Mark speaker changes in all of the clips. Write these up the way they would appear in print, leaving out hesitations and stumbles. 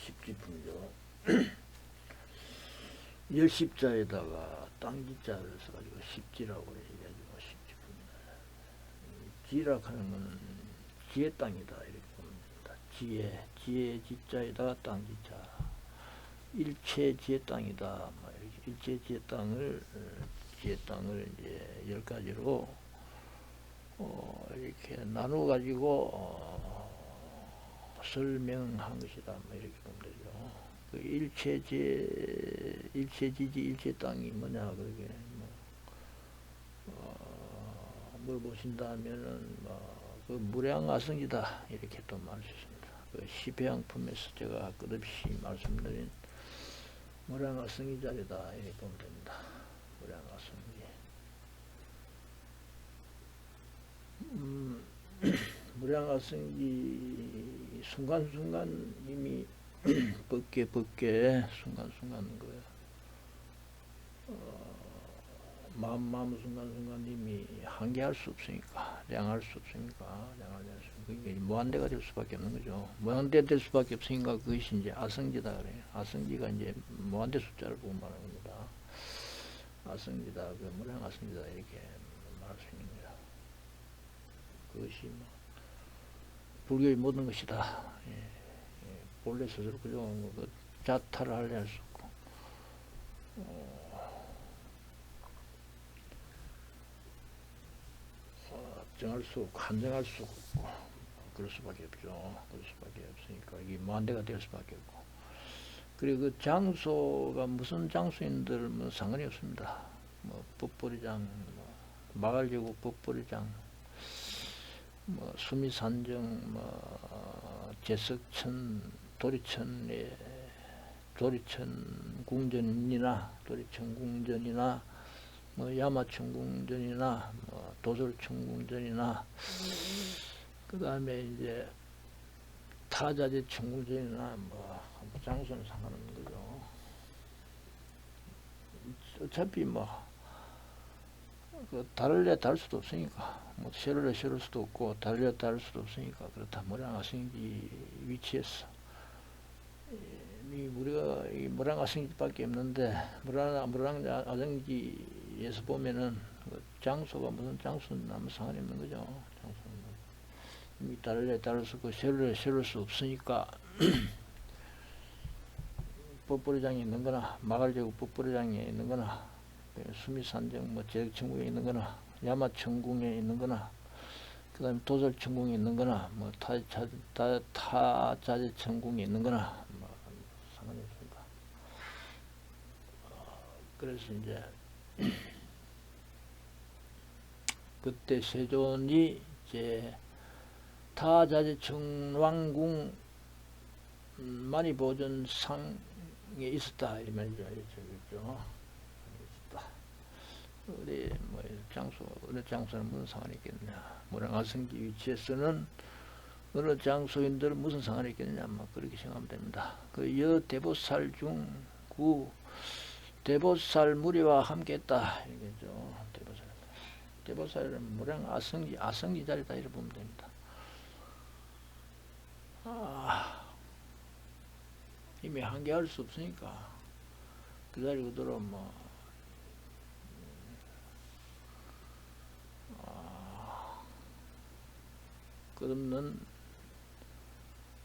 Speaker 1: 십지품이죠. 열십자에다가 땅지자를 써가지고 십지라고 얘기해가지고 십지품이다. 지락하는 것은 지의 땅이다 이렇게 보면 됩니다. 지의 지자에다가 땅지자. 일체 지의 땅이다. 일체 지의 땅을 이제 10가지로 이렇게 나누어 가지고 설명한 것이다. 이렇게 보면 되죠. 그 일체지지 일체 땅이 뭐냐 그러게 뭘 보신다 하면은 그 무량아성이다 이렇게 또 말할 수 있습니다. 그 시배양품에서 제가 끝없이 말씀드린 무량아성이 자리다 이렇게 보면 됩니다. 무량아성이. 무량아성이 순간순간 이미 벗게 순간순간 거예요. 마음 순간순간 이미 한계할 수 없으니까 량할 수 없으니까 그게 무한대가 될 수밖에 없는 거죠. 무한대 될 수밖에 없으니까 그것이 이제 아성지다 그래요. 아성지가 이제 무한대 숫자를 보고 말하는 겁니다. 아성지다, 그 무량아성지다 이렇게 말할 수 있는 거예요. 그것이 불교의 모든 것이다. 본래 스스로 그죠. 그 자타를 하려 할 수 없고, 정할 수 없고, 한정할 수 없고, 그럴 수밖에 없죠. 그럴 수밖에 없으니까, 이게 무한대가 될 수밖에 없고. 그리고 그 장소가 무슨 장소인들 뭐 상관이 없습니다. 법보리장, 마갈제국 법보리장, 수미산정, 제석천, 도리천 궁전이나 야마천 궁전이나 도솔천 궁전이나 그 다음에 이제 타자제 천궁전이나 장소는 상관없는 거죠. 어차피 다를래 다를 수도 없으니까, 세를래 세를 수도 없고, 다를래 다를 수도 없으니까, 그렇다. 무량아성지 위치에서. 우리가 이 무량아성지밖에 없는데, 무량아성지에서 보면은, 장소가 무슨 장소는 아무 상관이 없는 거죠. 장소는. 이미 다를래 다를 수 없고, 세를래 세를 수 없으니까, 법보리장에 있는 거나, 마갈제국 법보리장에 있는 거나, 수미산정, 제덕천궁에 있는 거나, 야마천궁에 있는 거나, 그 다음에 도솔천궁에 있는 거나, 타자제천궁에 있는 거나, 상관이 없습니다. 그래서 이제, 그때 세존이 이제 타자제천왕궁 만이보존상에 있었다. 이 말이죠. 어디 어느 장소는 무슨 상관이 있겠느냐. 무량아성지 위치에서는 어느 장소인들 무슨 상관이 있겠느냐. 그렇게 생각하면 됩니다. 그 여대보살 중 대보살 무리와 함께했다. 이거죠. 대보살은 아성지 자리다 이렇게 보면 됩니다. 이미 한계할 수 없으니까 그 자리 그대로 끝없는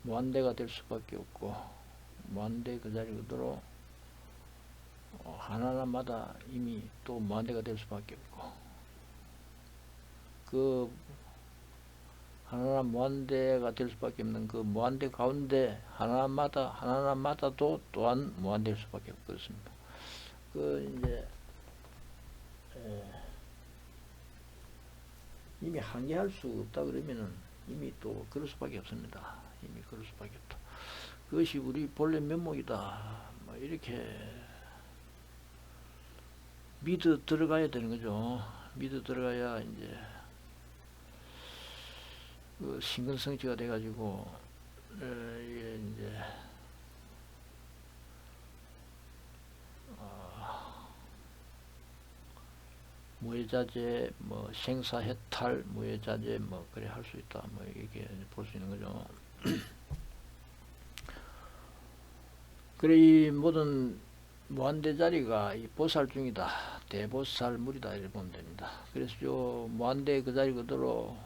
Speaker 1: 무한대가 될 수밖에 없고, 무한대 그 자리 그대로 하나하나마다 이미 또 무한대가 될 수밖에 없고, 그 하나하나 무한대가 될 수밖에 없는 그 무한대 가운데 하나하나마다도 또한 무한될 수밖에 없고 그렇습니다. 이제 이미 한계할 수 없다 그러면은 이미 또 그럴 수밖에 없습니다. 이미 그럴 수밖에 없다. 그것이 우리 본래 면목이다. 이렇게 믿어 들어가야 되는 거죠. 믿어 들어가야 이제 그 신근성지가 돼가지고 이제 무해자재 생사해탈 무해자재 그래 할 수 있다. 이게 볼 수 있는 거죠. 그래 이 모든 무한대 자리가 이 보살 중이다. 대보살물이다 이렇게 보면 됩니다. 그래서 요 무한대 그 자리 그대로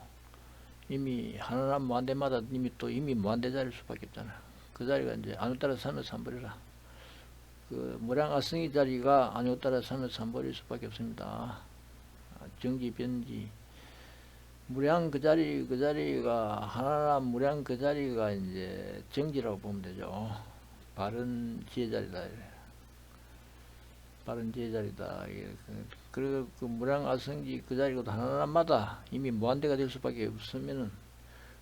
Speaker 1: 이미 하나하나 무한대마다 이미 무한대 자리일 수밖에 없잖아. 그 자리가 이제 안에 따라 삼여 삼벌이라. 그 무량아성이 자리가 안에 따라 삼여 삼벌일 수밖에 없습니다. 정지 변지 무량 그 자리가 하나하나 무량 그 자리가 이제 정지라고 보면 되죠. 바른 지혜 자리다. 바른 지혜 자리다. 그리고 그 무량 아성지 그 자리가 하나하나마다 이미 무한대가 될 수밖에 없으면은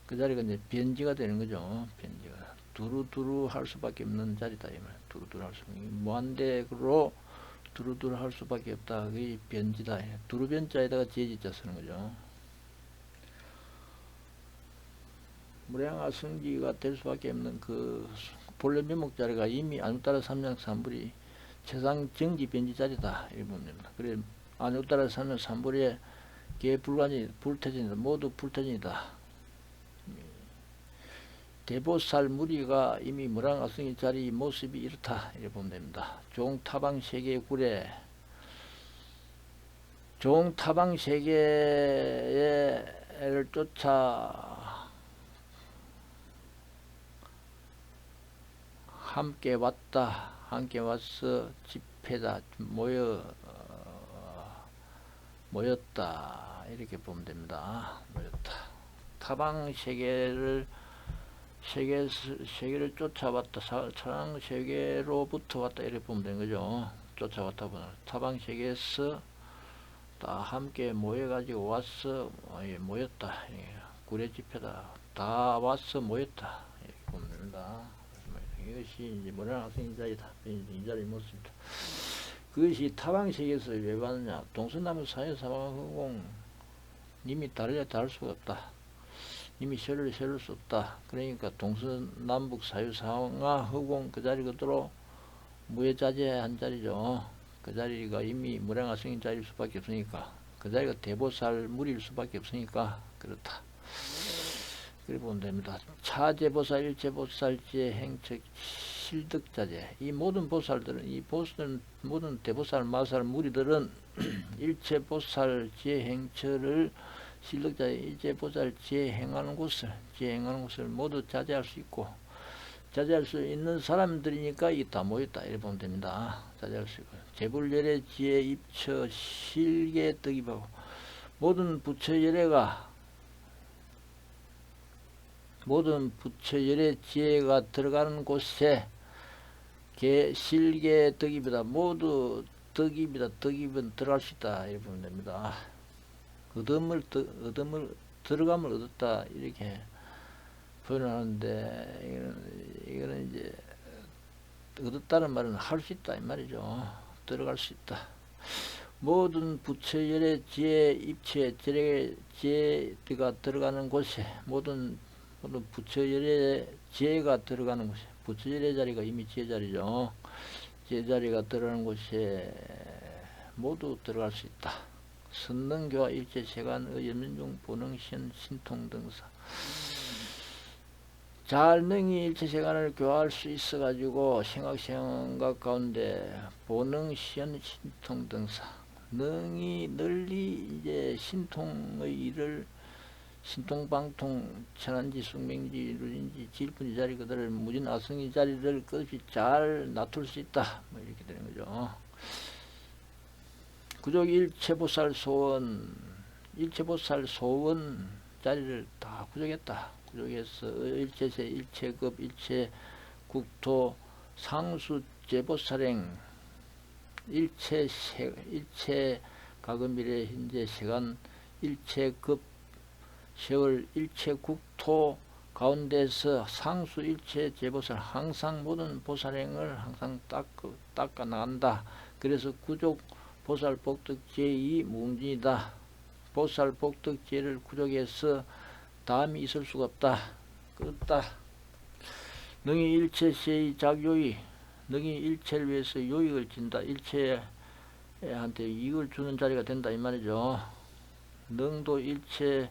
Speaker 1: 그 자리가 이제 변지가 되는 거죠. 변지가 두루두루 할 수밖에 없는 자리다 이 말. 두루두루 할 수 없는 무한대로 두루두루 할 수밖에 없다. 그게 변지다. 두루변자에다가 지혜지자 쓰는 거죠. 무량아성지가 될 수밖에 없는 그 본래 면목 자리가 이미 안우따라 삼량삼불이 최상 정지 변지 자리다 이렇게 보면 됩니다. 그래 안우따라 삼량삼불의 개불관이 불태진이다. 모두 불태진이다. 대보살 무리가 이미 무량아성지 자리 모습이 이렇다 이렇게 보면 됩니다. 종타방 세계 구례 종타방 세계를 쫓아 함께 왔다. 함께 와서 집회다. 모였다. 이렇게 보면 됩니다. 모였다. 타방 세계를 쫓아왔다. 타방 세계로부터 왔다. 이렇게 보면 되는 거죠. 쫓아왔다 보면 타방 세계에서 다 함께 모여가지고 와서 모였다. 구례 집회다. 다 와서 모였다. 이렇게 보면 됩니다. 이것이 이제 무량아성지 자리다. 이 자리 모습이다. 그것이 타방세계에서 왜 받느냐? 동서남북 사유사방허공 님이 다를 수가 없다. 님이 세를 수 없다. 그러니까 동서남북 사유사방허공 그 자리 그대로 무해자재한 자리죠. 그 자리가 이미 무량아성지 자리일 수밖에 없으니까 그 자리가 대보살 무리일 수밖에 없으니까 그렇다. 그래 보면 됩니다. 차제보살, 일체보살제, 행척, 실득자제. 이 모든 보살들은, 모든 대보살, 마살, 무리들은 일체보살제 행처를 실득자제, 일체보살제 행하는 곳을 모두 자제할 수 있고, 자제할 수 있는 사람들이니까 이 다 모였다. 이렇게 보면 됩니다. 자제할 수 있고. 재불열의 지혜, 입처, 실계, 덕입하고, 모든 부처열의 지혜가 들어가는 곳에 실계 덕입이다. 모두 덕입이다. 덕입은 들어갈 수 있다. 이렇게 보면 됩니다. 들어감을 얻었다. 이렇게 표현하는데, 이거는 이제, 얻었다는 말은 할 수 있다. 이 말이죠. 들어갈 수 있다. 모든 부처열의 지혜, 입체, 지혜가 들어가는 곳에, 모든 부처열의 지혜가 들어가는 곳에, 부처열의 자리가 이미 지혜 자리죠. 지혜 자리가 들어가는 곳에 모두 들어갈 수 있다. 선능교와 일체 세간의 연민중 보능신 신통등사. 잘 능히 일체 세간을 교화할 수 있어가지고 생각 가운데 보능신 신통등사. 능히 널리 이제 신통의 일을 신통방통 천안지 숙명지 루진지 질분지 자리 그들을 무진 아성이 자리를 끝없이 잘 놔둘 수 있다. 뭐 이렇게 되는 거죠. 구족 일체보살 소원 자리를 다 구족했다. 구족해서 일체세, 일체급, 일체국토, 상수제보살행, 일체 가금일의 현재 시간, 일체급, 세월, 일체국토 가운데서 상수 일체 제보살 항상 모든 보살행을 항상 닦아 나간다. 그래서 구족 보살 복덕 제2 무궁진이다. 보살 복덕 제를 구족해서 다음이 있을 수가 없다. 그렇다. 능히 일체세의 작요의, 능히 일체를 위해서 요익을 진다. 일체한테 이익을 주는 자리가 된다 이 말이죠. 능도 일체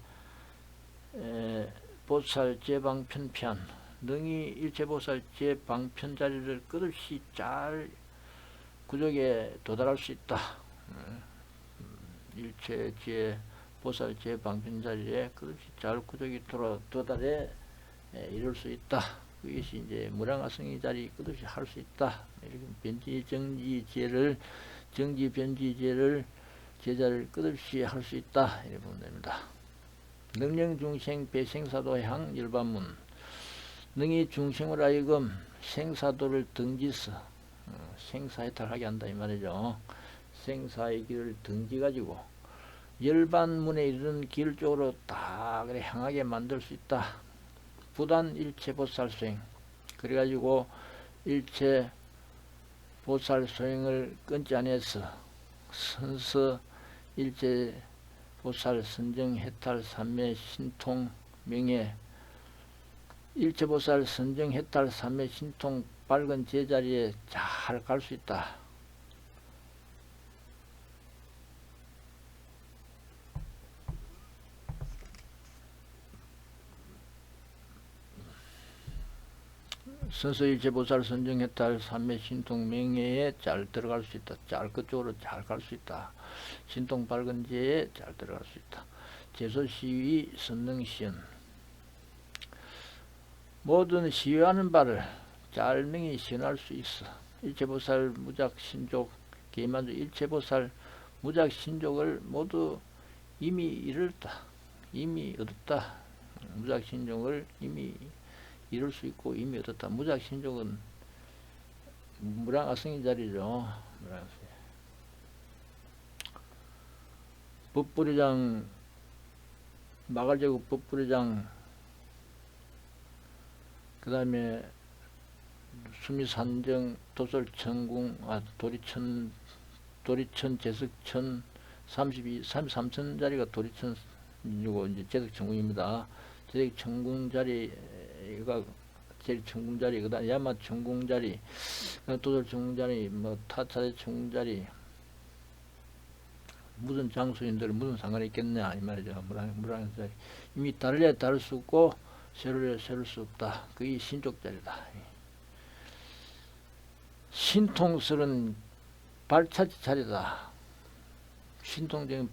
Speaker 1: 보살 제방 편편, 능히 일체보살 제방편 자리를 끝없이 잘 구족에 도달할 수 있다. 일체 제보살 제방편 자리에 끝없이 잘 구족이 도달해 이룰 수 있다. 그것이 이제 무량화성의 자리 끝없이 할 수 있다. 이렇게 정지 변지제를 제자를 끝없이 할 수 있다. 이렇게 보면 됩니다. 능령중생 배생사도향 일반문. 능히 중생을 하여금 생사도를 등지서 생사해탈하게 한다 이 말이죠. 생사의 길을 등지가지고 열반문에 이르는 길 쪽으로 딱 향하게 만들 수 있다. 부단 일체 보살 수행. 그래가지고 일체 보살 수행을 끊지 않아서 선서 일체 보살 선정 해탈 삼매 신통 명예 일체 보살 선정 해탈 삼매 신통 밝은 제자리에 잘 갈 수 있다. 선서일체 보살 선정해탈 삼매 신통 명예에 잘 들어갈 수 있다. 잘 그쪽으로 잘 갈 수 있다. 신통 밝은 제에 잘 들어갈 수 있다. 제소시위 선능시연. 모든 시위하는 바를 잘 능히 시연할 수 있어. 일체보살 무작신족 개만주 일체보살 무작신족을 모두 이미 이뤘다. 이미 얻었다. 무작신족을 이미 이룰 수 있고 이미 얻었다. 무작신족은 무량아성인 자리죠. 법부리장 마갈제국 법부리장 그 다음에 수미산정 도솔천궁 도리천 제석천 33천 자리가 도리천이고 이제 제석천궁입니다. 제석천궁 자리가 제일 천궁 자리, 그 다음 야마 천궁 자리, 도솔 천궁 자리, 뭐 타차대 천궁 자리, 무슨 장소인들 무슨 상관이 있겠냐 이 말이죠. 무랑 자리 이미 다를래 다를 수 없고 세룰래 세룰 수 없다. 그게 신족 자리다. 신통스런 발자취 자리다. 신통적인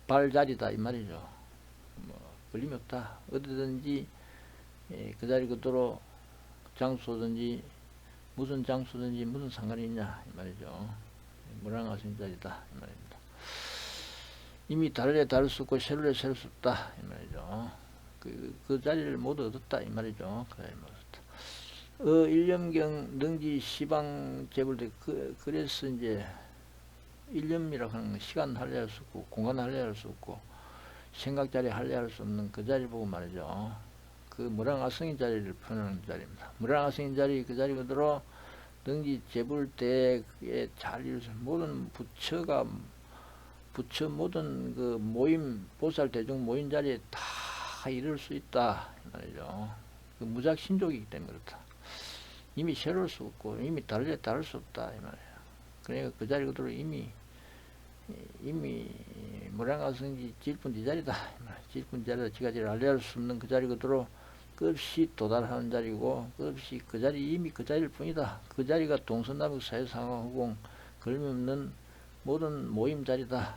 Speaker 1: 발자리다 이 말이죠. 뭐 걸림이 없다. 어디든지 그 자리 그대로 장소든지 무슨 장소든지 무슨 상관이 있냐 이 말이죠. 무량화성 자리다 이 말입니다. 이미 다를래 다를 수 없고 세룰래 세룰 수 없다 이 말이죠. 그 자리를 모두 얻었다 이 말이죠. 그 자리를 모두 얻었다. 일념경 능지 시방 재불대 그래서 이제 일념이라고 하는 건 시간 할애할 수 없고 공간 할애할 수 없고 생각 자리 할애할 수 없는 그 자리 보고 말이죠. 그 무량화성인 자리를 표현하는 자리입니다. 무량화성인 자리 그 자리 그대로 능지 재불대에 잘 이루어서 모든 부처 모든 그 모임 보살 대중 모임 자리에 다 이룰 수 있다 말이죠. 그 무작신족이기 때문에 그렇다. 이미 새로울 수 없고 이미 다를 수 없다 이 말이에요. 그러니까 그 자리 그대로 이미 무량화성지 질분 자리다. 질분 자리다. 지가지를 알려할 수 없는 그 자리 그대로 끝없이 도달하는 자리고 끝없이 그 자리 이미 그 자리일 뿐이다. 그 자리가 동서남북 사유상황후공 걸림없는 모든 모임 자리다.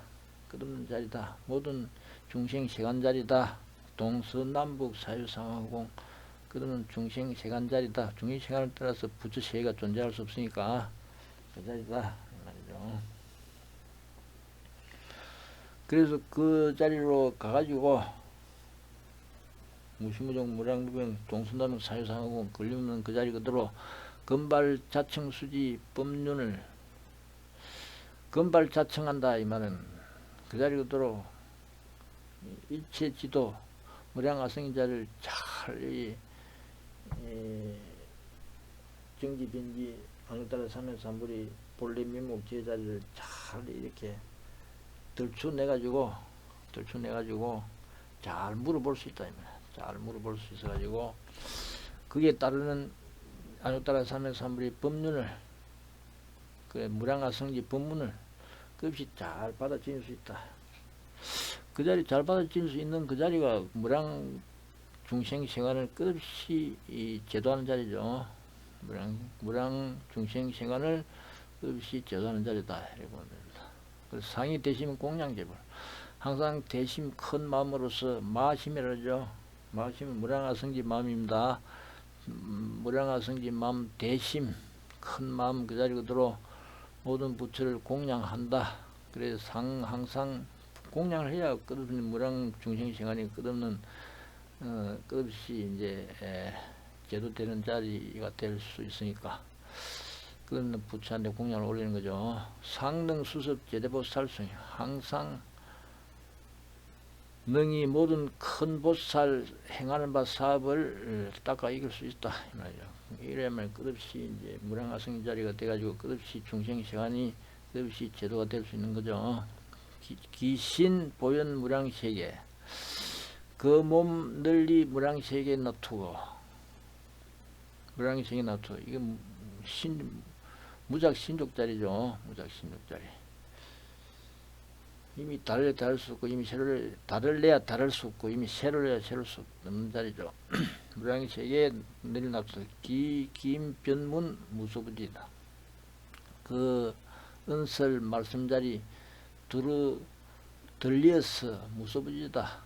Speaker 1: 끝없는 자리다. 모든 중생 세간 자리다. 동서남북 사유상황후공 끝없는 중생 세간 자리다. 중생 세간을 따라서 부처 세계가 존재할 수 없으니까 그 자리다 말이죠. 그래서 그 자리로 가가지고 무시무정 무량무병 동서남북 사유상하고 걸림없는 그 자리 그대로 건발 자청 수지 법륜을 건발 자청한다 이 말은 그 자리 그대로 일체 지도 무량화성인 자리를 잘 정지 변지 방따라 삼면삼불이 본래 면목 제자리를 잘 이렇게 들춰내가지고 잘 물어볼 수 있다 이 말이야. 잘 물어볼 수 있어가지고 그게 따르는 안욕따라 삼면삼불이 법륜을 그 무량화성지 법문을 끝없이 잘 받아들일 수 있다. 그 자리 잘 받아들일 수 있는 그 자리가 중생 생활을 끝없이 제도하는 자리죠. 무량 중생 생활을 끝없이 제도하는 자리다. 이렇게 보면 됩니다. 그래서 상이 대심 공양제불. 항상 대심 큰 마음으로서 마심이라죠. 마심은 무량하성지 마음입니다. 무량하성지 마음 대심 큰 마음 그 자리 그대로 모든 부처를 공양한다. 그래서 항상 공양을 해야 끝없는 무량 중생 생활이 끝없는 끝없이 이제 제도되는 자리가 될 수 있으니까 그런 부처한테 공양을 올리는 거죠. 상능 수습 제대보살승 항상 능히 모든 큰 보살 행하는 바 사업을 닦아 이길 수 있다 이 말이죠. 이러면 끝없이 이제 무량하성 자리가 돼가지고 끝없이 중생 시간이 끝없이 제도가 될 수 있는 거죠. 기신 보현 무량세계 그 몸 널리 무량세계에 놔두고 무량세계에 놔두고 이게 무작신족자리죠. 무작신족자리. 이미 달을 다를 수 없고 이미 세로를 달을 내야 다를 수 없고 이미 세로를 내야 세를 수 없는 자리죠. 무량세계에 널리 놔두고 김변문 무소부지다. 그 은설 말씀자리 들리어서 무소부지다.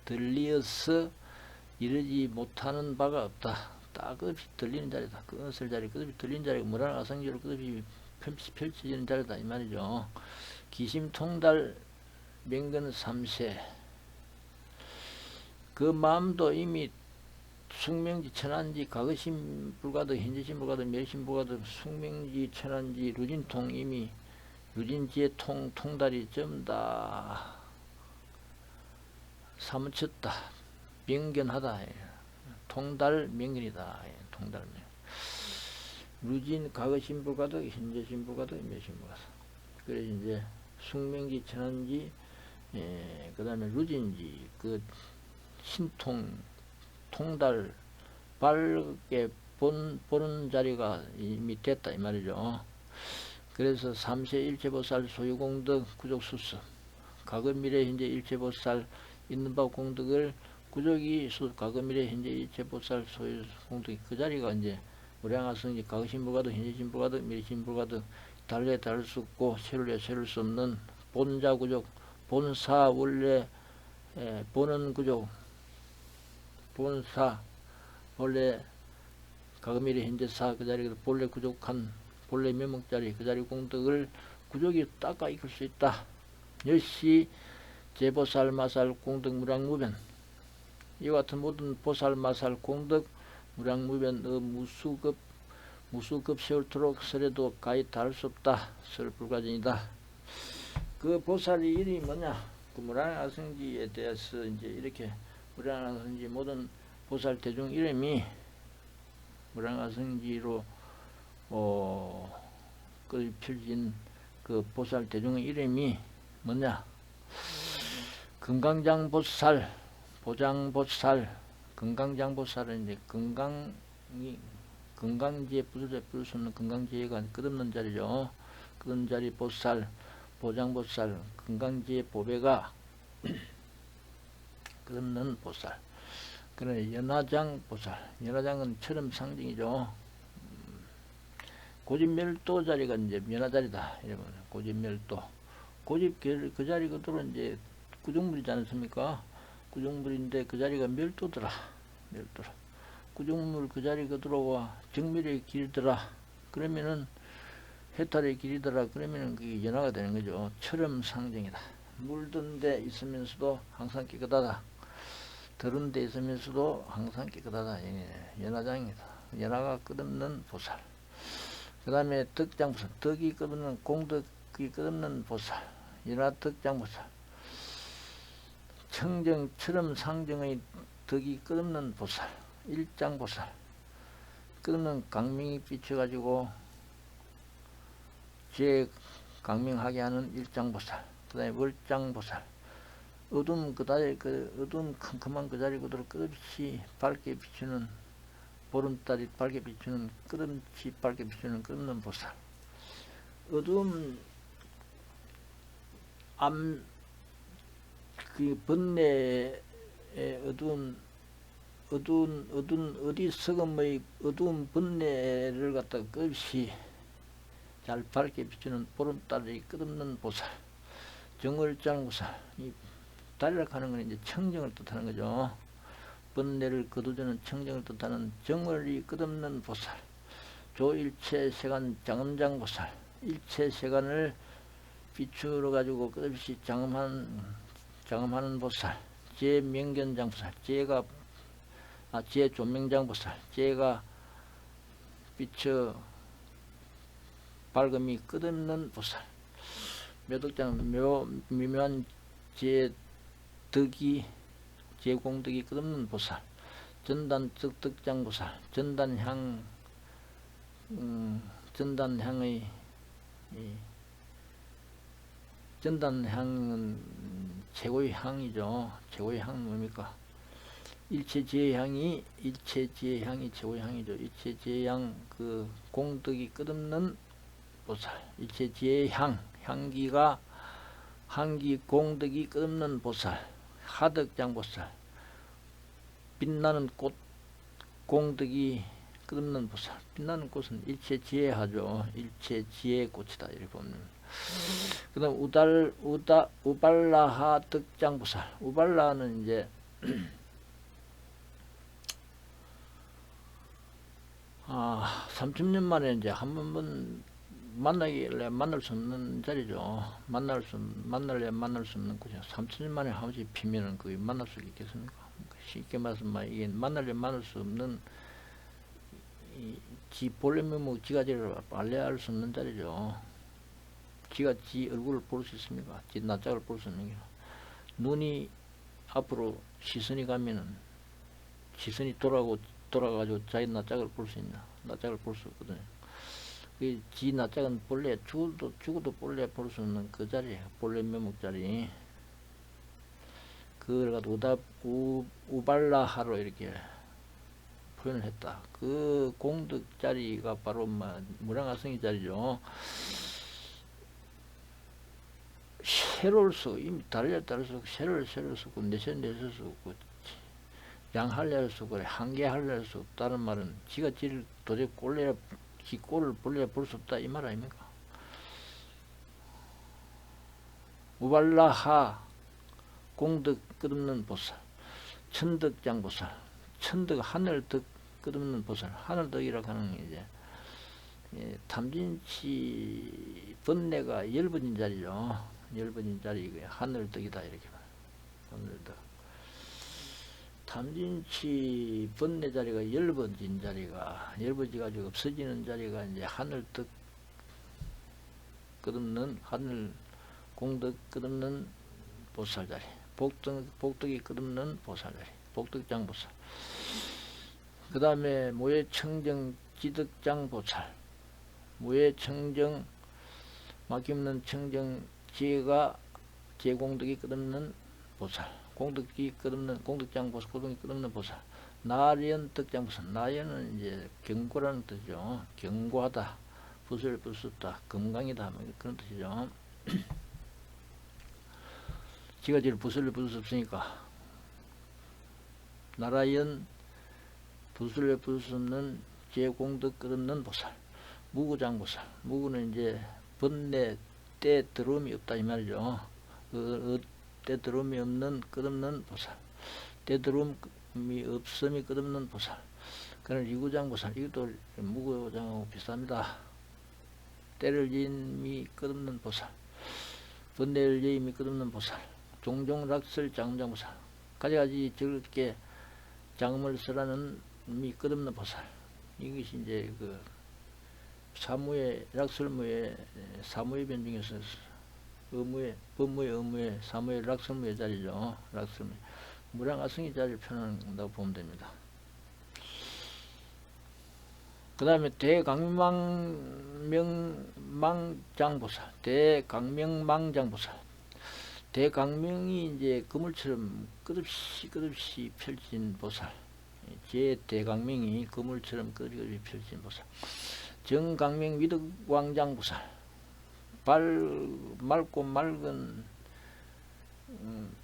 Speaker 1: 들리어서 이르지 못하는 바가 없다. 딱 끝없이 들리는 자리다. 그 은설 자리 끝없이 들리는 자리가 무량하성지로 끝없이 펼쳐지는 자리다 이 말이죠. 기심통달 명근 3세 그 마음도 이미 숙명지 천한지 가거심 불가득 현재심 불가득 멸심 불가득 숙명지 천한지 루진통 이미 루진지의 통달이 전부 다 사무쳤다. 명견하다. 통달 명견이다. 통달 명견. 루진 가거심 불가득 현재심 불가득 멸심 불가득. 그래서 이제 숙명지 천한지 그 다음에 루진지 그 신통 통달 밝게 보는 자리가 이미 됐다 이 말이죠. 그래서 3세 일체보살 소유공덕 구족수습 과거미래 현재 일체보살 있는 바 공덕을 구족이 과거미래 현재 일체보살 소유공덕 그 자리가 이제 무량하성지 과거신불가득 현재신불가득 미래신불가득 달래 다를 수 없고 세룰래 세룰 수 없는 본자 구족 본사 원래 보는 구족 본사 원래 과거미래 현재사 그 자리 본래 구족한 본래 면목자리 그 자리 공덕을 구족이 닦아 이끌 수 있다. 역시 제보살 마살 공덕 무량무변 이와 같은 모든 보살 마살 공덕 무량무변 무수급 세월토록 설에도 가히 다를 수 없다. 설 불가전이다. 그 보살이 이름이 뭐냐? 그 무량하성지에 대해서 이제 이렇게 무량하성지 모든 보살 대중 이름이 무량하성지로 펼쳐진 그 보살 대중의 이름이 뭐냐? 금강장보살, 보장보살, 금강장보살은 이제 건강지에 부를 수 없는 건강지혜가 끝없는 자리죠. 그런 자리 보살, 보장보살, 건강지혜 보배가 끝없는 보살. 그러나 연화장 보살, 연화장은 처럼 상징이죠. 고집멸도 자리가 이제 연화자리다. 이러면 고집멸도. 고집 그 자리 그대로 이제 구중물이지 않습니까? 구중물인데 그 자리가 멸도더라. 멸도라. 구중물 그 자리 그대로와 정밀의 길더라. 그러면은 해탈의 길이더라. 그러면은 그게 연화가 되는 거죠. 처럼 상징이다. 물든 데 있으면서도 항상 깨끗하다. 더러운 데 있으면서도 항상 깨끗하다. 연화장이다. 연화가 끝없는 보살. 그 다음에 덕장보살. 덕이 끝없는 공덕이 끝없는 보살. 연화 덕장보살. 청정처럼 상정의 덕이 끝없는 보살. 일장보살. 끝없는 강명이 비춰가지고 제 강명하게 하는 일장보살. 그 다음에 월장보살. 어둠 그 자리 어둠 컴컴한 그 자리 그대로 끝없이 밝게 비추는 보름달이 밝게 비추는 끝없이 밝게 비추는 끝없는 보살. 어둠 그 번뇌 어디서금의 어두운 번뇌를 갖다 끝없이 잘 밝게 비추는 보름달이 끝없는 보살, 정월장보살. 이 달이라고 하는 건 이제 청정을 뜻하는 거죠. 번뇌를 거두주는 청정을 뜻하는 정월이 끝없는 보살, 조일체세간 장엄장보살. 일체세간을 비추어 가지고 끝없이 장엄하는 보살, 제명견장보살. 제조명장보살. 제가 비춰 밝음이 끝없는 보살. 묘덕장 미묘한 제공덕이 끝없는 보살. 전단 득덕장보살. 전단향은 최고의 향이죠. 최고의 향은 뭡니까? 일체지혜향이 최고의 향이죠. 일체지혜향, 그 공덕이 끝없는 보살. 일체지혜향, 향기 공덕이 끝없는 보살. 하덕장보살. 빛나는 꽃 공덕이 끝없는 보살. 빛나는 꽃은 일체지혜하죠. 일체지혜의 꽃이다 이렇게 보면. 그 다음 우발라하 덕장보살. 우발라는 이제 30년 만에 이제 한 번 만나길래 만날 수 없는 자리죠. 만날 수 없는 곳이죠. 30년 만에 한 번씩 피면은 그게 만날 수 있겠습니까? 쉽게 말해서 이게 만날 수 없는 지 본래 면목 지가지를 알려할 수 없는 자리죠. 지가 지 얼굴을 볼 수 있습니까? 지 낯짝을 볼 수 있는 게. 눈이 앞으로 시선이 가면은 시선이 돌아가지고 자기 낯짝을 볼 수 있나? 낯짝을 볼 수 없거든요. 지 낯짝은 본래 죽어도 본래 볼 수 없는 그 자리예요. 본래 면목 자리. 그걸 가지고 우발라하로 이렇게 표현을 했다. 그 공덕 자리가 바로 무량화성의 자리죠. 새로울 수, 이미 달려 따라서 새로울 수 없고, 내실 수 없고, 양할래 수 없고, 한계할래 수 없다는 말은 지가 지를 도저히 지 꼴을 본래 볼 수 없다 이 말 아닙니까? 우발라하 공덕 끝없는 보살, 천덕장보살. 천덕 하늘덕 끝없는 보살. 하늘덕이라고 하는 게 이제 탐진치 번뇌가 열번인 자리죠. 열번인 자리, 하늘덕이다 이렇게 말해요. 하늘덕. 탐진치 번뇌 자리가 열번진 자리가, 열번지가지고 없어지는 자리가 이제 하늘덕 끝없는, 하늘 공덕 끝없는 보살 자리. 복덕이 끝없는 보살 자리. 복덕장보살. 그 다음에 무예청정 지덕장보살. 무예청정, 막힘없는 청정, 제공덕이 끝없는 보살. 공덕이 끝없는, 공덕장보살, 공덕이 끝없는 보살. 나련 덕장보살. 나련은 이제 경고라는 뜻이죠. 경고하다, 붓을 부숩다, 금강이다, 그런 뜻이죠. 지가 제일 붓을 부숩으니까 나라연 붓을 부숩는 제공덕 끝없는 보살. 무구장보살. 무구는 이제 번뇌 때 들어옴이 없다 이 말이죠. 때 들어옴이 없는 끝없는 보살. 때 들어옴이 없음이 끝없는 보살. 그는 이구장보살. 이것도 무구장하고 비슷합니다. 때를 지임이 끝없는 보살. 번뇌를 지임이 끝없는 보살. 종종락설 장장보살. 가지가지 저렇게 장음을 쓰라는 미 끝없는 보살. 이것이 이제 그 사무의 락설무의 사무의 변 중에서 법무의 사무의 락설무의 자리죠. 락설무. 무량화성의 자리를 표현한다고 보면 됩니다. 그 다음에 대강명망장보살. 대강명망장보살. 대강명이 이제 그물처럼 끝없이 펼친 보살. 제 대강명이 그물처럼 끝없이 펼친 보살. 정강명 위덕왕장보살. 맑고 맑은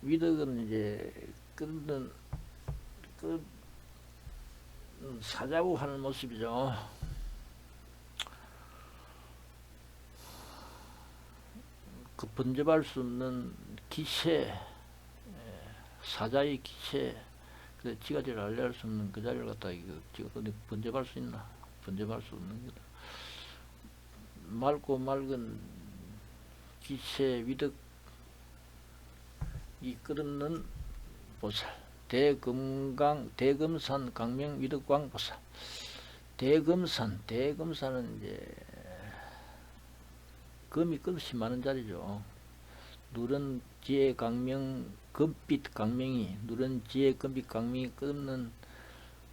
Speaker 1: 위덕은 이제 끓는 그 사자고 하는 모습이죠. 그 번잡할 수 없는 기체, 사자의 기체, 그 지가 제일 알려할 수 없는 그 자리를 갖다가 이거 지가 어디 번잡할 수 있나? 번잡할 수 없는 거다. 맑고 맑은 기체 위덕 이 끝없는 보살, 대금산 강명 위덕광 보살. 대금산은 이제 금이 끝없이 많은 자리죠. 누런 지혜 강명, 금빛 강명이, 누런 지혜 금빛 강명이 끝없는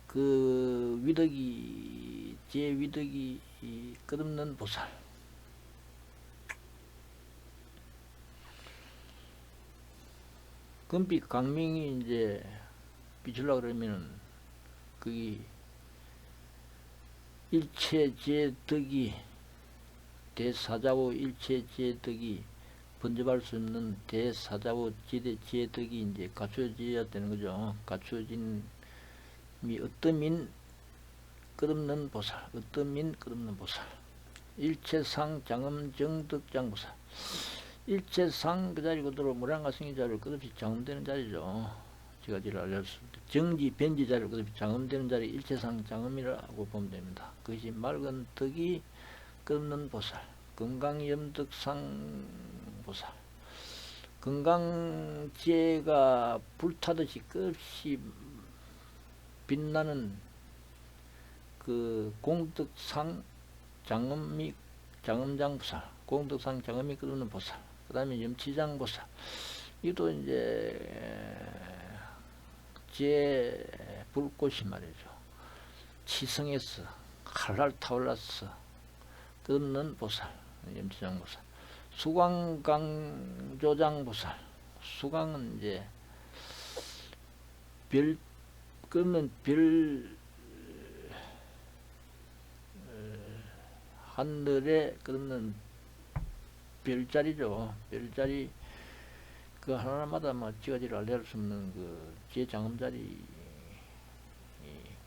Speaker 1: 그 위덕이, 지혜 위덕이 끝없는 보살. 금빛 강명이 이제 비추려고 그러면은 그게 일체제덕이 대사자보 일체제덕이 번잡할 수 없는 대사자보 지혜덕이 이제 갖추어져야 되는 거죠. 갖추어진 어떠민 끝없는 보살, 어떠민 끝없는 보살. 일체상 장엄 정덕장 보살. 일체상 그 자리 그대로 무량가성의 자리를 끝없이 장엄되는 자리죠. 제가 지를 알려줬습니다. 정지 변지 자리를 끝없이 장엄되는 자리 일체상 장엄이라고 보면 됩니다. 그것이 맑은 덕이 끝없는 보살, 건강염덕상 보살. 건강지혜가 불타듯이 끝없이 빛나는 그 공덕상 장엄장 보살, 공덕상 장엄이 끝없는 보살. 그 다음에 염치장 보살. 이도 이제 지혜 불꽃이 말이죠. 치성에서 활활 타올랐어. 끝없는 보살, 염치장 보살. 수광강조장 보살. 수광은 이제 별, 끝없는 하늘에 끝없는 별자리죠. 별자리 그 하나마다 뭐 지가지를 알려할 수 없는 그 지혜장엄자리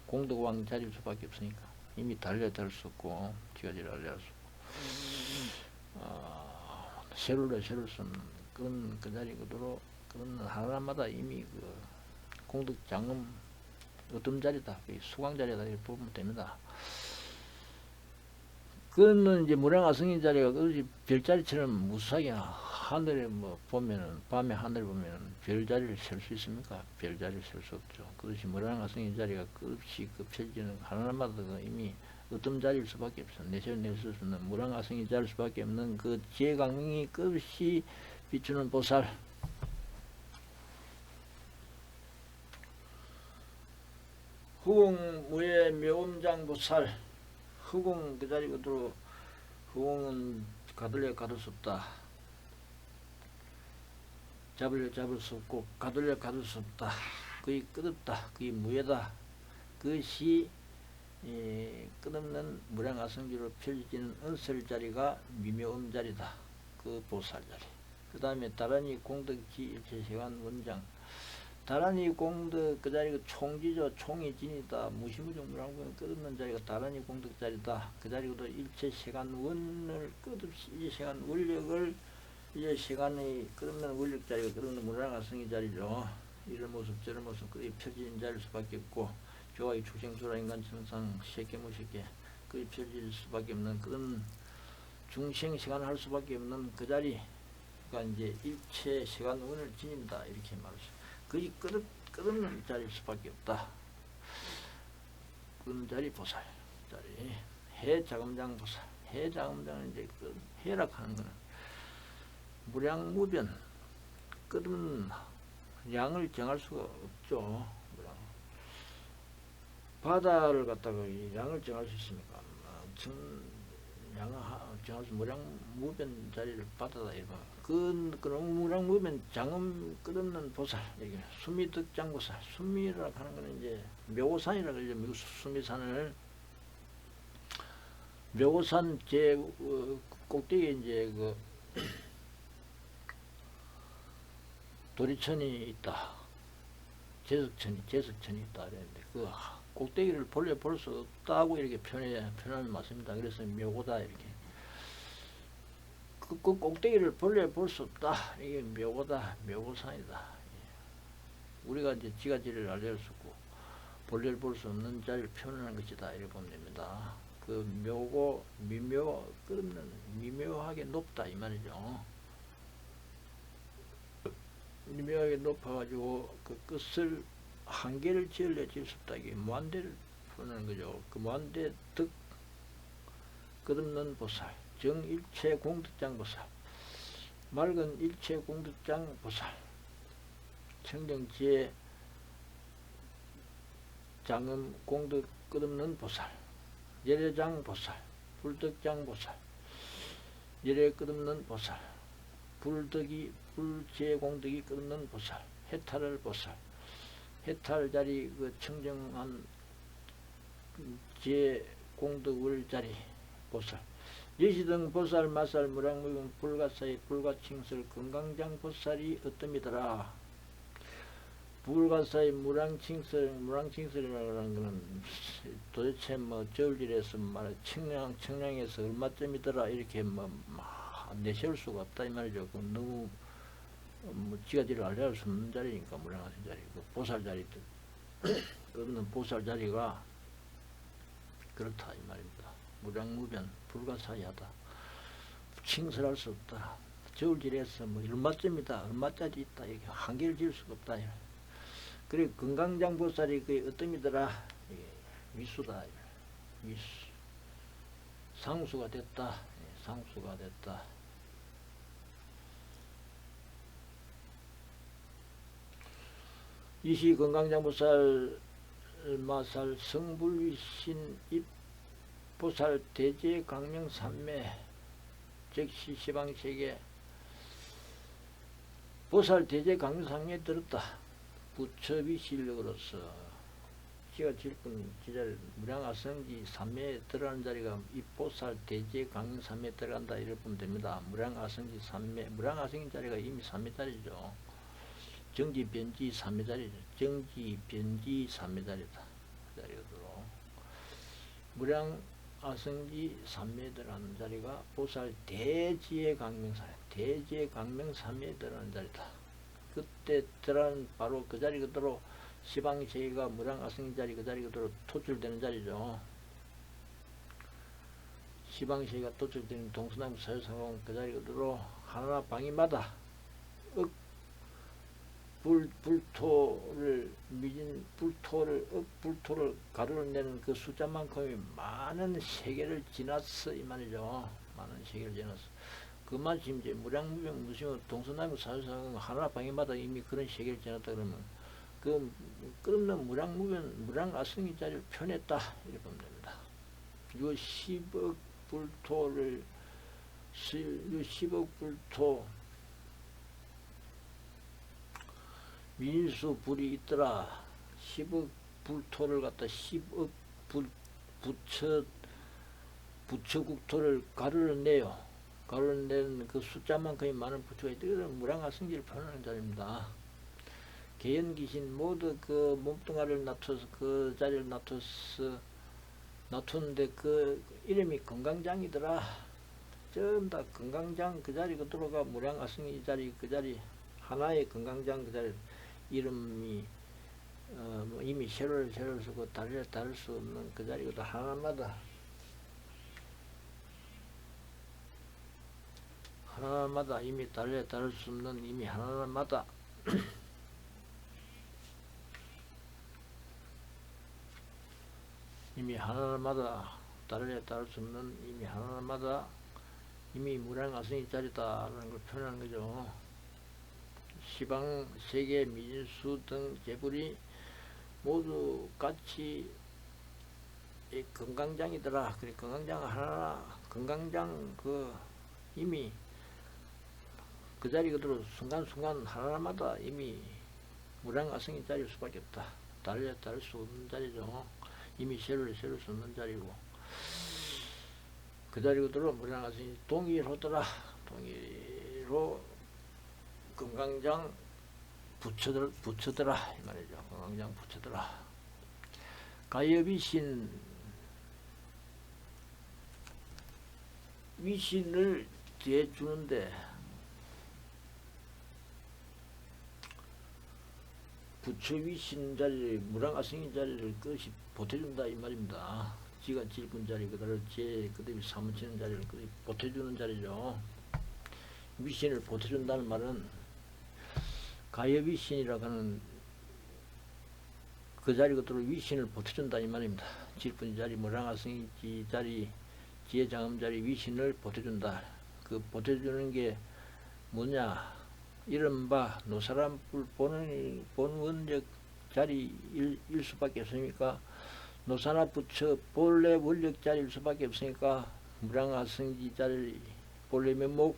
Speaker 1: 공덕왕 자리일 수밖에 없으니까 이미 달려들 수 없고 지가지를 알려할 수 없고 세로로 세로를 쓰는 그런 그 자리 그대로 그런 하나마다 이미 그 공덕장엄 어떤 자리다 수광 자리다 이렇게 보면 됩니다. 그거는 이제 무량아성인 자리가 그것이 별자리처럼 무수하게 하늘에 뭐 보면은 밤에 하늘 보면은 별자리를 셀 수 있습니까? 별자리를 셀 수 없죠. 그것이 무량아성인 자리가 끝없이 펼쳐지는 하나마다 이미 어떤 자리일 수밖에 없어. 내세울 수 없는 무량아성인 자리일 수밖에 없는 그 지혜강명이 끝없이 비추는 보살. 후공 무예 묘음장 보살. 후공 그 자리 그대로 후공은 가둘려 가둘 수 없다. 잡으려 잡을 수 없고 가둘려 가둘 수 없다. 그게 끝없다. 그게 무예다. 그것이 끝없는 무량아성지로 펼쳐지는 은설자리가 미묘음자리다. 그 보살자리. 그 다음에 다란히 공덕지 일체세관 원장. 다란히 공덕 그 자리가 총지죠. 총이 진이다. 무시무정 무량분 끝없는 자리가 다란히 공덕 자리다. 그 자리도 일체 시간 원을 끝없이 이 시간 원력을 이 시간의 끝없는 원력 자리가 끝없는 무량아성의 자리죠. 이런 모습 저런 모습 그게 펼쳐진 자리일 수밖에 없고 교화의 축생수라 인간 천상 새끼 무새끼 그게 펼쳐질 수밖에 없는 그런 중생 시간을 할 수밖에 없는 그 자리가 이제 일체 시간 원을 지닌다 이렇게 말했습니다. 그게 끝없는 자리일 수밖에 없다. 그런 자리 보살 자리. 해자금장 보살. 해자금장은 이제 그 해락하는 거는 무량무변 끝없는 양을 정할 수가 없죠. 바다를 갖다가 양을 정할 수 있습니까? 양을 정할 수 무량무변 자리를 바다다 이거. 그런 무량무변 장엄 끝없는 보살 여기 수미덕장보살. 수미라고 하는 거는 이제 묘산이라고 그러죠. 미국 수미산을 묘산 제 꼭대기에 이제 그 도리천이 있다. 제석천이 있다 그랬는데 그 꼭대기를 본래 볼 수 없다고 이렇게 표현하면 맞습니다. 그래서 묘고다 이렇게 그 꼭대기를 본래 볼 수 없다 이게 묘고다 묘고산이다. 우리가 이제 지가지를 알려줄 수 없고 본래를 볼 수 없는 자리를 표현하는 것이다 이렇게 보면 됩니다. 그 묘고 미묘 끝없는 미묘하게 높다 이 말이죠. 미묘하게 높아가지고 그 끝을 한계를 지을래 지을 수 없다. 이게 무한대를 표현하는 거죠. 그 무한대 득 끝없는 보살 정일체 공덕장 보살 맑은 일체 공덕장 보살 청정지혜 장음 공덕 끝없는 보살 예례장 보살 불덕장 보살 예례 끝없는 보살 불덕이 불지혜 공덕이 끝없는 보살 해탈을 보살 해탈 자리 그 청정한 지혜 공덕을 자리 보살 예시등 보살 마살 무량무용 불가사의 불가칭설 건강장 보살이 어뜸이더라. 불가사의 무량칭설이라는 것은 도대체 뭐 저울질에서 말해 청량에서 얼마쯤이더라 이렇게 뭐 내세울 수가 없다 이 말이죠. 그 너무 뭐 지가지를 알려줄 수 없는 자리니까 무량하신 자리, 그 보살 자리 없는 보살 자리가 그렇다 이 말입니다. 무량무변 불가사의하다. 칭설할 수 없다. 저울질에서 뭐 얼마쯤이다 얼마짜리 있다 이게 한계를 지을 수가 없다. 그리고 건강장 보살이 그 어떤이더라 위수다. 위수 상수가 됐다. 상수가 됐다. 이시 건강장 보살 마살 성불위신 입보살 대제 강명 삼매 즉시 시방세계 보살 대제 강명 삼매에 들었다. 부처비 실력으로서 지가 질끈 지자를 무량아성지 삼매에 들어가는 자리가 입보살 대제 강명 삼매에 들어간다 이렇게 보면 됩니다. 무량아성지 삼매 무량아성지 자리가 이미 삼매 자리죠. 정지 변지 삼매 자리죠. 정지 변지 삼매 자리다. 그 자리가 들어. 무량 아성지 삼매에 들어가는 자리가 보살 대지의 강명사야. 대지의 강명 삼매에 들어가는 자리다. 그때 들어가는 바로 그 자리 그대로 시방세계가 무량 아성지 자리 그 자리 그대로 토출되는 자리죠. 시방세계가 토출되는 동서남북 서해상공 그 자리 그대로 하나하나 방위마다 불토를 미진 불토를 가루내는 그 숫자만큼이 많은 세계를 지났어 이 말이죠. 많은 세계를 지났어. 그만 지금 이제 무량무병 무심은 동서남북 사유상은 하나 방해마다 이미 그런 세계를 지났다 그러면 그 끝없는 무량무변 무량아성이 자리를 표현했다 이렇게 보면 됩니다. 요 10억 불토를 요 10억 불토 민수 불이 있더라. 10억 불토를 갖다 10억 부처국토를 가루를 내요. 가루를 내는 그 숫자만큼이 많은 부처가 있다. 그런 무량아성지를 표현하는 자리입니다. 개연귀신 모두 그 몸뚱아리를 놔둬서 그 자리를 놔뒀는데 그 이름이 건강장이더라. 전부 다 건강장 그 자리 그대로가 무량아성지 자리 그 자리 하나의 건강장 그 자리 이름이 뭐 이미 세로를 쓰고 다를 수 없는 그 자리가 하나마다 이미 다를 수 없는 이미 하나마다 이미 하나마다 다를 수 없는 이미 하나마다 이미 무량아성이 자리다라는 걸 표현하는 거죠. 시방, 세계, 미진수 등 재불이 모두 같이 건강장이더라. 그래 건강장 하나 건강장 그 이미 그 자리 그대로 순간순간 하나마다 이미 무량아성이 자리일 수밖에 없다. 다를 수 없는 자리죠. 이미 세를 수 없는 자리고 그 자리 그대로 무량아성이 동일하더라. 동일로 건강장 부처더라 이 말이죠. 건강장 부처더라. 가여비신 위신을 뒤에 주는데 부처 위신 자리를 무량아승인 자리를 끝이 보태준다 이 말입니다. 지가 질분 자리 그대로 제 그대로 사무치는 자리를 끝이 보태주는 자리죠. 위신을 보태준다는 말은 가여위신이라고 하는 그 자리 그대로 위신을 보태준다 이 말입니다. 질분 자리 무량아승인 자리 지혜장엄 자리 위신을 보태준다. 그 보태주는 게 뭐냐? 이른바 노사람 본원적 자리일 수밖에 없으니까 노사나 부처 본래 원력 자리일 수밖에 없으니까 무량아승지 자리 본래 면목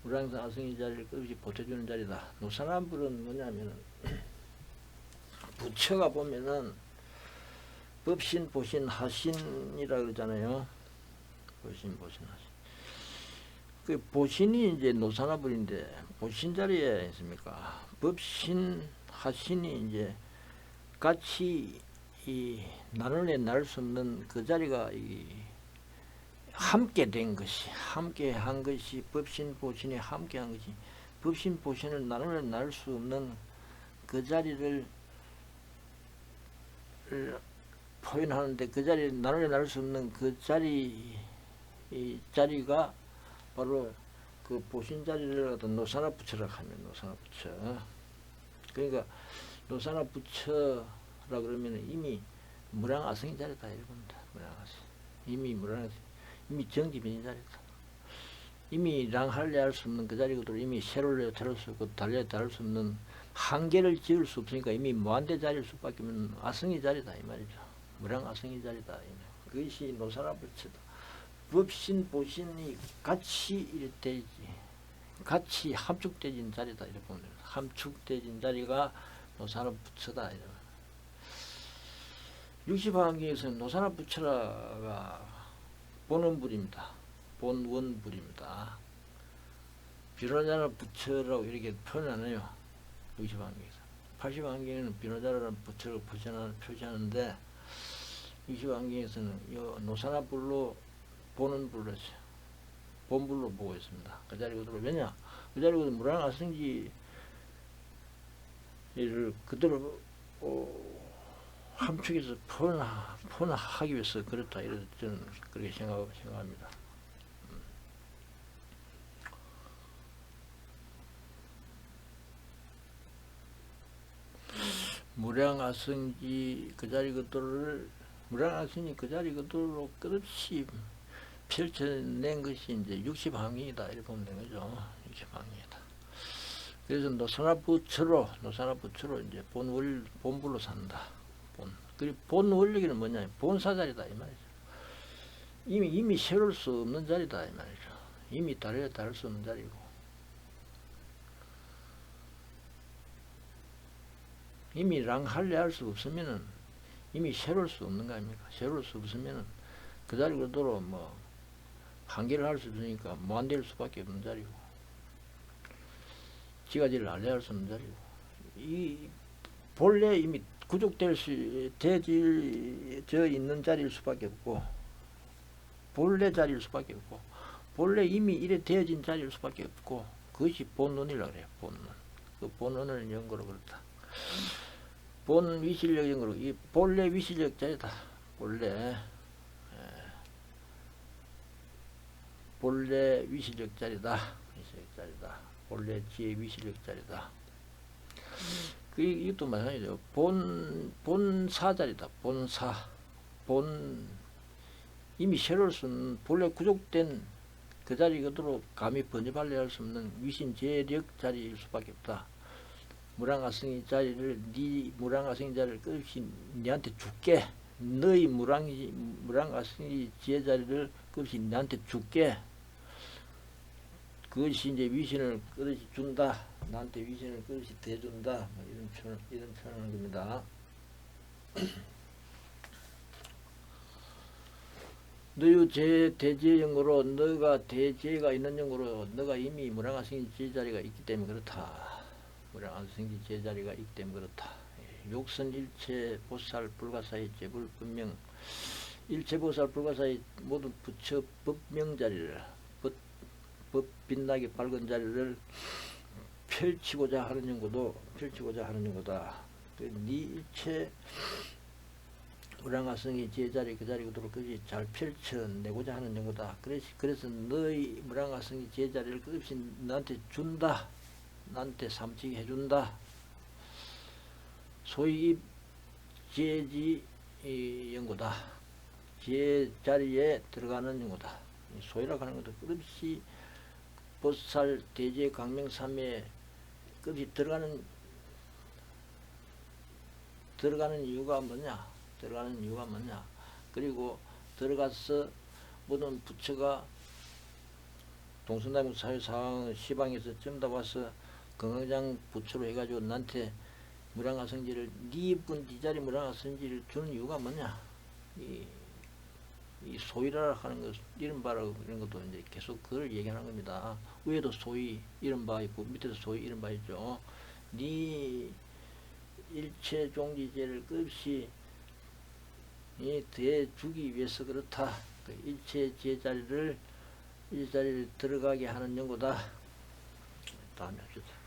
Speaker 1: 무량아승지 자리를 끝없이 보태주는 자리다. 노사람불은 뭐냐면은 부처가 보면은 법신 보신 하신이라 그러잖아요. 보신 하신. 그 보신이 이제 노사나불인데 보신 자리에 있습니까? 법신 하신이 이제 같이 이 나눌래 나눌 수 없는 그 자리가 이 함께 된 것이 함께 한 것이 법신 보신이 함께 한 것이 법신 보신을 나눌래 나눌 수 없는 그 자리를 표현하는데 그 자리를 나눌래 나눌 수 없는 그 자리 이 자리가 바로 그 보신 자리를 어떤 노사나 부처라고 하면 노사나 부처. 그러니까 노사나 부처라 그러면 이미 무량아승인 자리다 이겁니다. 무량아승. 이미 무량아승. 이미 정기변인 자리다. 이미 랑할래 할 수 없는 그 자리거든. 이미 세로를 다룰 수 없고 달래 다룰 수 없는 한계를 지을 수 없으니까 이미 무한대 자리일 수밖에 없는 아승이 자리다 이 말이죠. 무량아승인 자리다. 그것이 노사나 부처다. 법신 보신이 같이 이렇되지 같이 함축되진 자리다 이렇게 보면 됩니다. 함축되진 자리가 노사나 부처다. 60화경에서는 노사나 부처라가 본원불입니다. 본원불입니다. 비로자나 부처라고 이렇게 표현 안 해요. 60화경에서 80화경에는 비로자라는 부처를 표시하는데 60화경에서는 노사나 불로 보는 불로 했어요. 본불로 보고 있습니다. 그 자리 그대로 왜냐? 그 자리 그대로 무량아승지를 그대로 함축해서 표현하기 위해서 그렇다. 이래서 저는 그렇게 생각합니다. 무량아승지 그 자리 그대로를 무량아승이 그 자리 그대로 끝없이 펼쳐낸 것이 이제 60항이다 이렇게 보면 되는 거죠. 60항이다. 그래서 노사나 부처로 이제 본불로 산다. 그리고 본 원력에는 뭐냐? 본사자리다 이 말이죠. 이미 세울 수 없는 자리다 이 말이죠. 이미 다를 수 없는 자리고. 이미 랑할래 할 수 없으면은 이미 세울 수 없는 거 아닙니까? 세울 수 없으면은 그 자리 그대로 뭐 한계를 할 수 없으니까 무한될 수밖에 없는 자리고 지가지를 알려야 할 수 없는 자리고 이 본래 이미 구족될 수 되어져 있는 자리일 수밖에 없고 본래 자리일 수밖에 없고 본래 이미 이래 되어진 자리일 수밖에 없고 그것이 본원이라고 그래요. 본원. 그 본원을 연거로 그렇다. 본 위실력 연거로 이 본래 위실력 자리다. 본래 위실력 자리다. 본래 지혜 위실력 자리다. 이것도 마찬가지죠. 본사 자리다. 이미 새로울 수 없는 본래 구족된 그 자리 그대로 감히 번집하려 할 수 없는 위신 재력 자리일 수밖에 없다. 무량아승이 자리를 무량아승이 자리를 끝없이 니한테 줄게. 너희 무량아승이 지혜 자리를 끝없이 니한테 줄게. 그것이 이제 위신을 끝없이 준다. 나한테 위신을 끝없이 대준다. 뭐 이런 표현하는 겁니다. 너희 대지의 영으로 너가 대지가 있는 영으로 너가 이미 무량아승이 지혜 자리가 있기 때문에 그렇다. 우리 안성기 제자리가 있기 때문에 그렇다. 욕선 일체 보살 불가사의 제불 분명 일체 보살 불가사의 모든 부처 법명 자리를 법 빛나게 밝은 자리를 펼치고자 하는 연구다. 네 일체 무량화성의 제자리 그 자리도록 그것이 잘 펼쳐내고자 하는 연구다. 그래서 너희 무량화성의 제자리를 끝없이 나한테 준다. 나한테 삼치게 해준다. 소위 제지 연구다. 제자리에 들어가는 연구다. 소위라고 하는 것도 끝없이 보살 대제 강명삼에 끝없이 들어가는 이유가 뭐냐? 그리고 들어가서 모든 부처가 동성남북 사회상황 시방에서 전부 다 와서 건강장 부처로 해가지고 나한테 무량화성지를 네 자리 무량화성지를 주는 이유가 뭐냐? 이 소위라 하는 것, 이른바라고 이런 것도 이제 계속 그걸 얘기하는 겁니다. 위에도 소위 이른바 있고 밑에도 소위 이른바 있죠. 네 일체 종지제를 끝없이 대주기 위해서 그렇다. 일체 제자리를 들어가게 하는 연구다. 다음에 합시다.